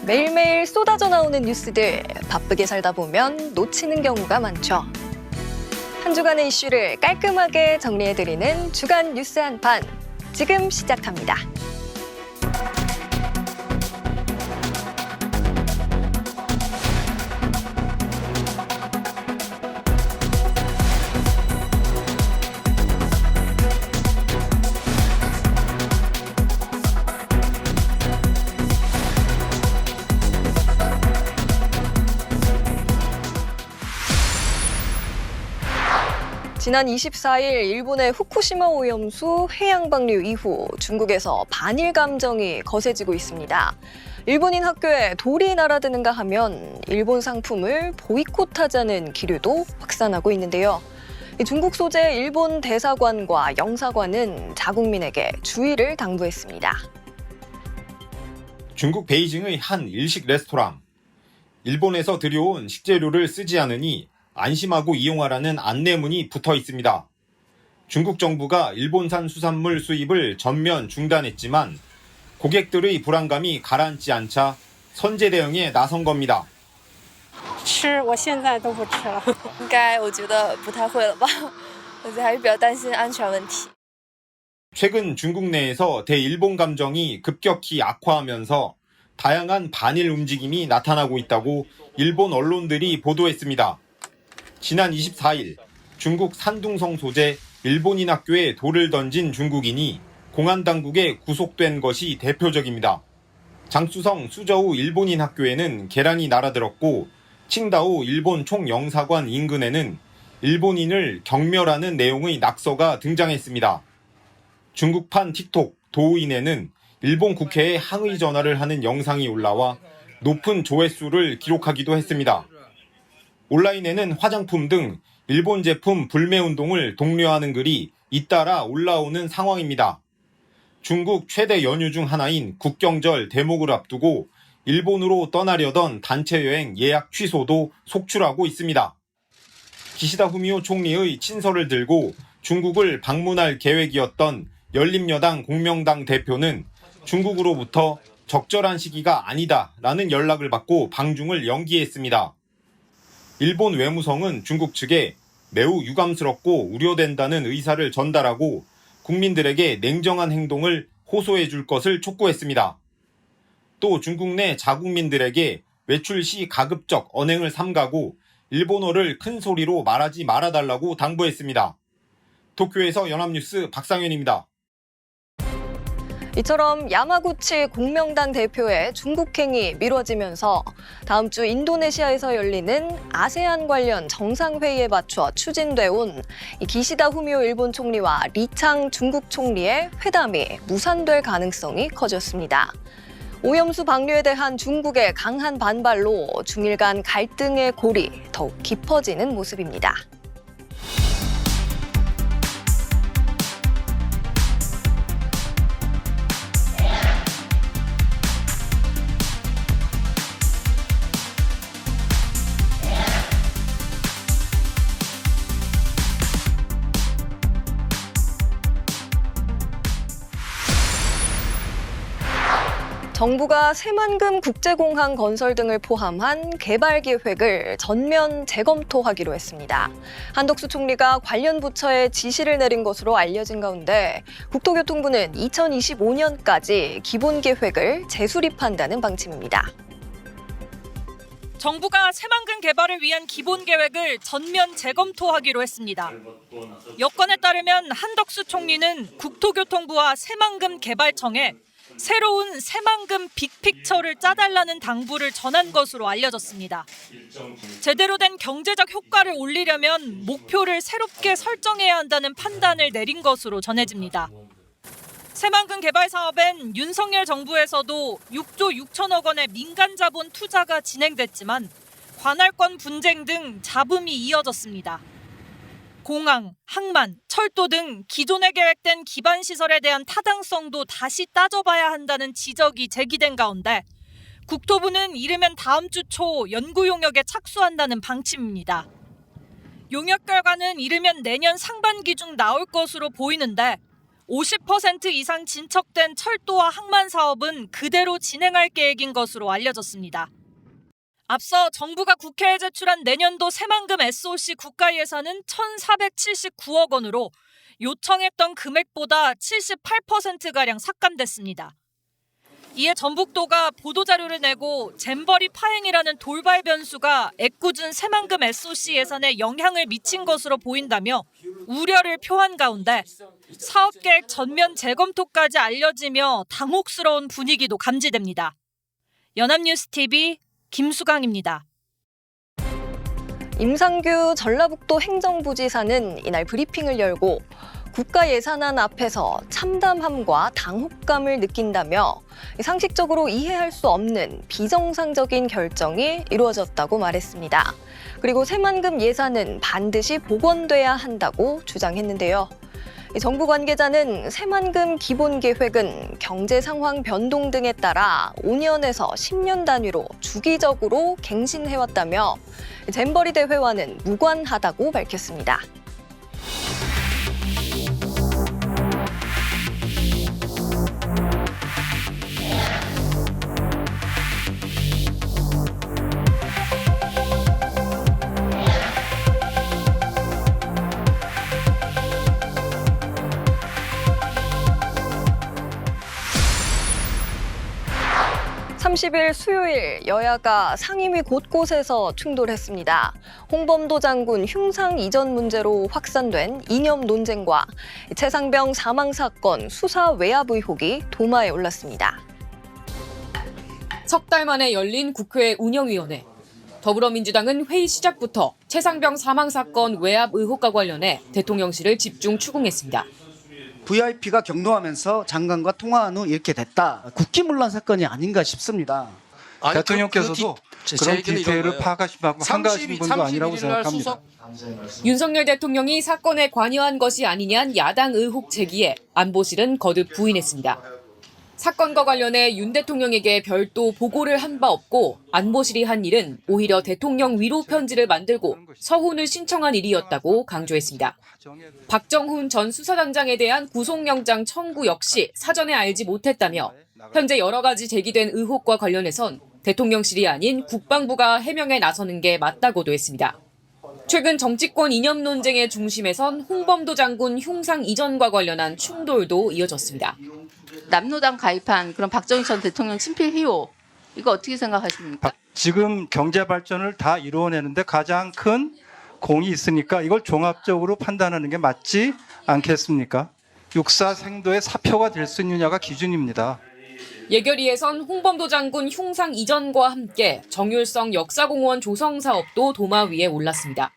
매일매일 쏟아져 나오는 뉴스들, 바쁘게 살다 보면 놓치는 경우가 많죠. 한 주간의 이슈를 깔끔하게 정리해드리는 주간 뉴스 한판, 지금 시작합니다. 지난 24일 일본의 후쿠시마 오염수 해양 방류 이후 중국에서 반일 감정이 거세지고 있습니다. 일본인 학교에 돌이 날아드는가 하면 일본 상품을 보이콧하자는 기류도 확산하고 있는데요. 중국 소재 일본 대사관과 영사관은 자국민에게 주의를 당부했습니다. 중국 베이징의 한 일식 레스토랑. 일본에서 들여온 식재료를 쓰지 않으니 안심하고 이용하라는 안내문이 붙어 있습니다. 중국 정부가 일본산 수산물 수입을 전면 중단했지만 고객들의 불안감이 가라앉지 않자 선제 대응에 나선 겁니다. 吃，我现在都不吃了。应该我觉得不太会了吧，我觉得还是比较担心安全问题。 최근 중국 내에서 대일본 감정이 급격히 악화하면서 다양한 반일 움직임이 나타나고 있다고 일본 언론들이 보도했습니다. 지난 24일 중국 산둥성 소재 일본인 학교에 돌을 던진 중국인이 공안 당국에 구속된 것이 대표적입니다. 장쑤성 수저우 일본인 학교에는 계란이 날아들었고 칭다오 일본 총영사관 인근에는 일본인을 경멸하는 내용의 낙서가 등장했습니다. 중국판 틱톡 도우인에는 일본 국회에 항의 전화를 하는 영상이 올라와 높은 조회수를 기록하기도 했습니다. 온라인에는 화장품 등 일본 제품 불매운동을 독려하는 글이 잇따라 올라오는 상황입니다. 중국 최대 연휴 중 하나인 국경절 대목을 앞두고 일본으로 떠나려던 단체 여행 예약 취소도 속출하고 있습니다. 기시다 후미오 총리의 친서를 들고 중국을 방문할 계획이었던 열린여당 공명당 대표는 중국으로부터 적절한 시기가 아니다라는 연락을 받고 방중을 연기했습니다. 일본 외무성은 중국 측에 매우 유감스럽고 우려된다는 의사를 전달하고 국민들에게 냉정한 행동을 호소해 줄 것을 촉구했습니다. 또 중국 내 자국민들에게 외출 시 가급적 언행을 삼가고 일본어를 큰 소리로 말하지 말아달라고 당부했습니다. 도쿄에서 연합뉴스 박상현입니다. 이처럼 야마구치 공명당 대표의 중국행이 미뤄지면서 다음 주 인도네시아에서 열리는 아세안 관련 정상회의에 맞춰 추진돼 온 기시다 후미오 일본 총리와 리창 중국 총리의 회담이 무산될 가능성이 커졌습니다. 오염수 방류에 대한 중국의 강한 반발로 중일 간 갈등의 골이 더욱 깊어지는 모습입니다. 정부가 새만금 국제공항 건설 등을 포함한 개발 계획을 전면 재검토하기로 했습니다. 한덕수 총리가 관련 부처에 지시를 내린 것으로 알려진 가운데 국토교통부는 2025년까지 기본 계획을 재수립한다는 방침입니다. 정부가 새만금 개발을 위한 기본 계획을 전면 재검토하기로 했습니다. 여건에 따르면 한덕수 총리는 국토교통부와 새만금 개발청에 새로운 새만금 빅픽처를 짜달라는 당부를 전한 것으로 알려졌습니다. 제대로 된 경제적 효과를 올리려면 목표를 새롭게 설정해야 한다는 판단을 내린 것으로 전해집니다. 새만금 개발 사업엔 윤석열 정부에서도 6조 6천억 원의 민간 자본 투자가 진행됐지만 관할권 분쟁 등 잡음이 이어졌습니다. 공항, 항만, 철도 등 기존에 계획된 기반 시설에 대한 타당성도 다시 따져봐야 한다는 지적이 제기된 가운데 국토부는 이르면 다음 주 초 연구 용역에 착수한다는 방침입니다. 용역 결과는 이르면 내년 상반기 중 나올 것으로 보이는데 50% 이상 진척된 철도와 항만 사업은 그대로 진행할 계획인 것으로 알려졌습니다. 앞서 정부가 국회에 제출한 내년도 새만금 SOC 국가 예산은 1,479억 원으로 요청했던 금액보다 78%가량 삭감됐습니다. 이에 전북도가 보도자료를 내고 잼버리 파행이라는 돌발 변수가 애꿎은 새만금 SOC 예산에 영향을 미친 것으로 보인다며 우려를 표한 가운데 사업계획 전면 재검토까지 알려지며 당혹스러운 분위기도 감지됩니다. 연합뉴스TV 김수강입니다. 임상규 전라북도 행정부지사는 이날 브리핑을 열고 국가 예산안 앞에서 참담함과 당혹감을 느낀다며 상식적으로 이해할 수 없는 비정상적인 결정이 이루어졌다고 말했습니다. 그리고 새만금 예산은 반드시 복원돼야 한다고 주장했는데요. 정부 관계자는 새만금 기본계획은 경제 상황 변동 등에 따라 5년에서 10년 단위로 주기적으로 갱신해왔다며 잼버리 대회와는 무관하다고 밝혔습니다. (30일) 수요일 여야가 상임위 곳곳에서 충돌했습니다. 홍범도 장군 흉상 이전 문제로 확산된 이념 논쟁과 최상병 사망 사건 수사 외압 의혹이 도마에 올랐습니다. 석 달 만에 열린 국회 운영위원회. 더불어민주당은 회의 시작부터 최상병 사망 사건 외압 의혹과 관련해 대통령실을 집중 추궁했습니다. VIP가 경로하면서 장관과 통화한 후 이렇게 됐다. 국기문란 사건이 아닌가 싶습니다. 아니, 대통령께서도 그런 디테일을 파악하시고 한가하신 분도 아니라고 생각합니다. 윤석열 대통령이 사건에 관여한 것이 아니냐는 야당 의혹 제기에 안보실은 거듭 부인했습니다. 사건과 관련해 윤 대통령에게 별도 보고를 한 바 없고 안보실이 한 일은 오히려 대통령 위로 편지를 만들고 서훈을 신청한 일이었다고 강조했습니다. 박정훈 전 수사단장에 대한 구속영장 청구 역시 사전에 알지 못했다며 현재 여러 가지 제기된 의혹과 관련해선 대통령실이 아닌 국방부가 해명에 나서는 게 맞다고도 했습니다. 최근 정치권 이념 논쟁의 중심에선 홍범도 장군 흉상 이전과 관련한 충돌도 이어졌습니다. 남로당 가입한 그런 박정희 전 대통령 친필 회유 이거 어떻게 생각하십니까? 지금 경제 발전을 다 이루어내는데 가장 큰 공이 있으니까 이걸 종합적으로 판단하는 게 맞지 않겠습니까? 육사 생도의 사표가 될 수 있느냐가 기준입니다. 예결위에선 홍범도 장군 흉상 이전과 함께 정율성 역사공원 조성 사업도 도마 위에 올랐습니다.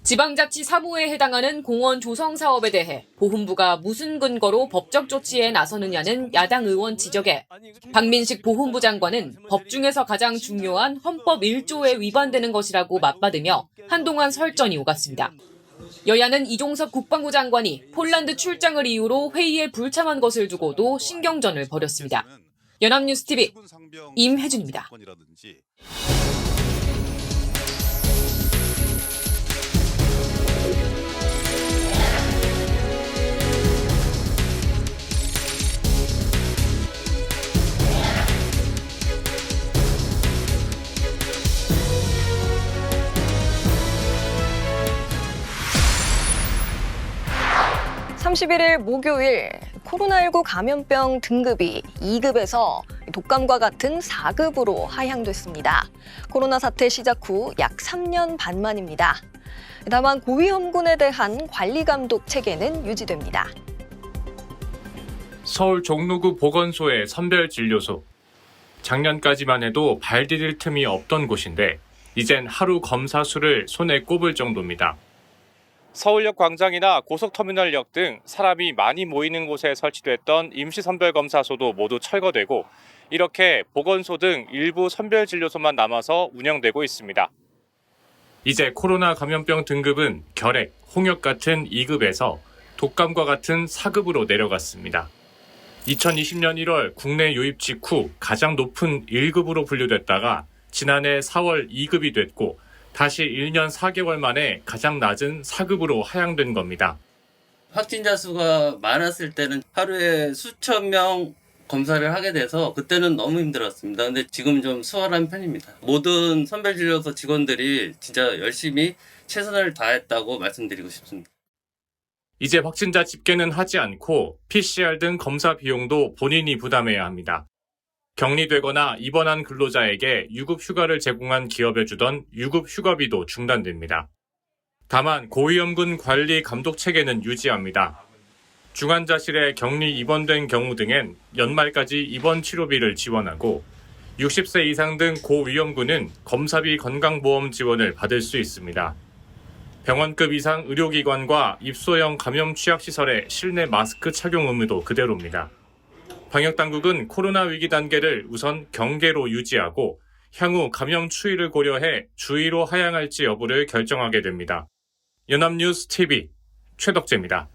지방자치 사무에 해당하는 공원 조성 사업에 대해 보훈부가 무슨 근거로 법적 조치에 나서느냐는 야당 의원 지적에 박민식 보훈부 장관은 법 중에서 가장 중요한 헌법 1조에 위반되는 것이라고 맞받으며 한동안 설전이 오갔습니다. 여야는 이종섭 국방부 장관이 폴란드 출장을 이유로 회의에 불참한 것을 두고도 신경전을 벌였습니다. 연합뉴스TV 임혜준입니다. 31일 목요일 코로나19 감염병 등급이 2급에서 독감과 같은 4급으로 하향됐습니다. 코로나 사태 시작 후 약 3년 반 만입니다. 다만 고위험군에 대한 관리 감독 체계는 유지됩니다. 서울 종로구 보건소의 선별진료소. 작년까지만 해도 발 디딜 틈이 없던 곳인데 이젠 하루 검사 수를 손에 꼽을 정도입니다. 서울역 광장이나 고속터미널역 등 사람이 많이 모이는 곳에 설치됐던 임시선별검사소도 모두 철거되고 이렇게 보건소 등 일부 선별진료소만 남아서 운영되고 있습니다. 이제 코로나 감염병 등급은 결핵, 홍역 같은 2급에서 독감과 같은 4급으로 내려갔습니다. 2020년 1월 국내 유입 직후 가장 높은 1급으로 분류됐다가 지난해 4월 2급이 됐고 다시 1년 4개월 만에 가장 낮은 4급으로 하향된 겁니다. 확진자 수가 많았을 때는 하루에 수천 명 검사를 하게 돼서 그때는 너무 힘들었습니다. 근데 지금 좀 수월한 편입니다. 모든 선별진료소 직원들이 진짜 열심히 최선을 다했다고 말씀드리고 싶습니다. 이제 확진자 집계는 하지 않고 PCR 등 검사 비용도 본인이 부담해야 합니다. 격리되거나 입원한 근로자에게 유급 휴가를 제공한 기업에 주던 유급 휴가비도 중단됩니다. 다만 고위험군 관리 감독 체계는 유지합니다. 중환자실에 격리 입원된 경우 등엔 연말까지 입원 치료비를 지원하고 60세 이상 등 고위험군은 검사비 건강보험 지원을 받을 수 있습니다. 병원급 이상 의료기관과 입소형 감염 취약시설의 실내 마스크 착용 의무도 그대로입니다. 방역당국은 코로나 위기 단계를 우선 경계로 유지하고 향후 감염 추이를 고려해 주의로 하향할지 여부를 결정하게 됩니다. 연합뉴스 TV 최덕재입니다.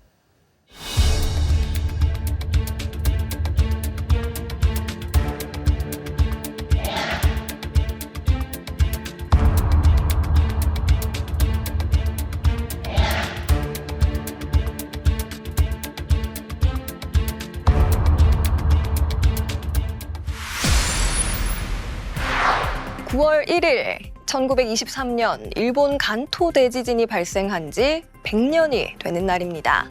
(9월 1일) 1923년 일본 간토 대지진이 발생한 지 100년이 되는 날입니다.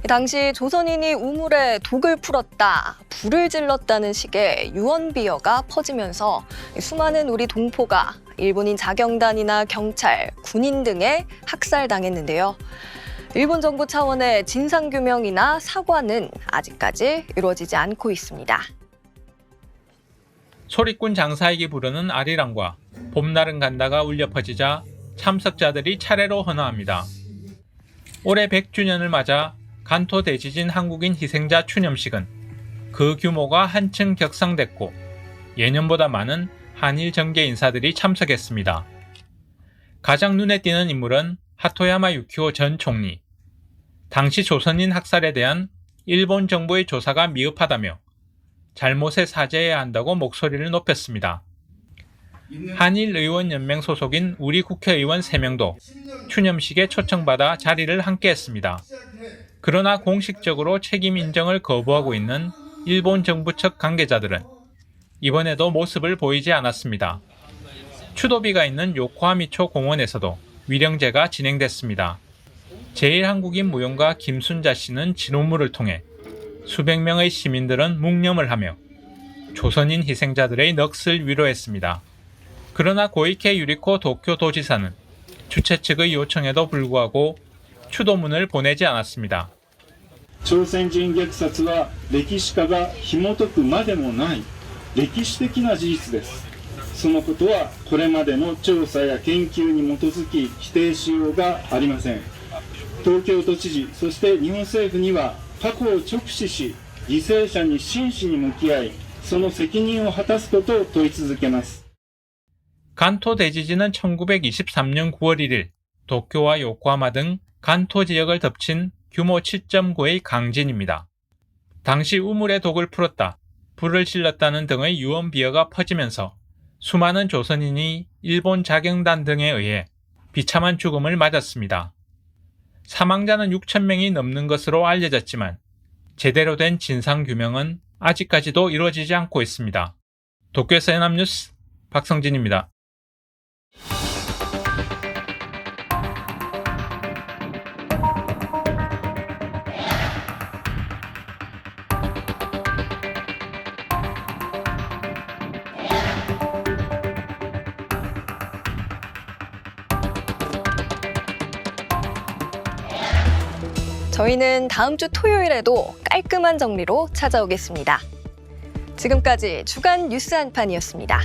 당시 조선인이 우물에 독을 풀었다, 불을 질렀다는 식의 유언비어가 퍼지면서 수많은 우리 동포가 일본인 자경단이나 경찰, 군인 등에 학살당했는데요. 일본 정부 차원의 진상규명이나 사과는 아직까지 이루어지지 않고 있습니다. 소리꾼 장사익이 부르는 아리랑과 봄날은 간다가 울려 퍼지자 참석자들이 차례로 헌화합니다. 올해 100주년을 맞아 간토 대지진 한국인 희생자 추념식은 그 규모가 한층 격상됐고 예년보다 많은 한일 정계 인사들이 참석했습니다. 가장 눈에 띄는 인물은 하토야마 유키오 전 총리. 당시 조선인 학살에 대한 일본 정부의 조사가 미흡하다며 잘못에 사죄해야 한다고 목소리를 높였습니다. 한일의원연맹 소속인 우리 국회의원 3명도 추념식에 초청받아 자리를 함께했습니다. 그러나 공식적으로 책임 인정을 거부하고 있는 일본 정부 측 관계자들은 이번에도 모습을 보이지 않았습니다. 추도비가 있는 요코하미초 공원에서도 위령제가 진행됐습니다. 제1한국인 무용가 김순자 씨는 진우물을 통해 수백 명의 시민들은 묵념을 하며 조선인 희생자들의 넋을 위로했습니다. 그러나 고이케 유리코 도쿄도지사는 주최 측의 요청에도 불구하고 추도문을 보내지 않았습니다. 朝鮮人虐殺は歴史家が紐解くまでもない歴史的な事実です。そのことはこれまでの調査や研究に基づき否定しようがありません。東京都知事、そして日本政府には過去を直視し、犠牲者に真摯に向き合い、その責任を果たすことを問い続けます。 간토 대지진은 1923년 9월 1일 도쿄와 요코하마 등 간토 지역을 덮친 규모 7.9의 강진입니다. 당시 우물에 독을 풀었다, 불을 질렀다는 등의 유언비어가 퍼지면서 수많은 조선인이 일본 자경단 등에 의해 비참한 죽음을 맞았습니다. 사망자는 6,000명이 넘는 것으로 알려졌지만 제대로 된 진상규명은 아직까지도 이루어지지 않고 있습니다. 도쿄에서 연합뉴스 박성진입니다. 저희는 다음 주 토요일에도 깔끔한 정리로 찾아오겠습니다. 지금까지 주간 뉴스 한판이었습니다.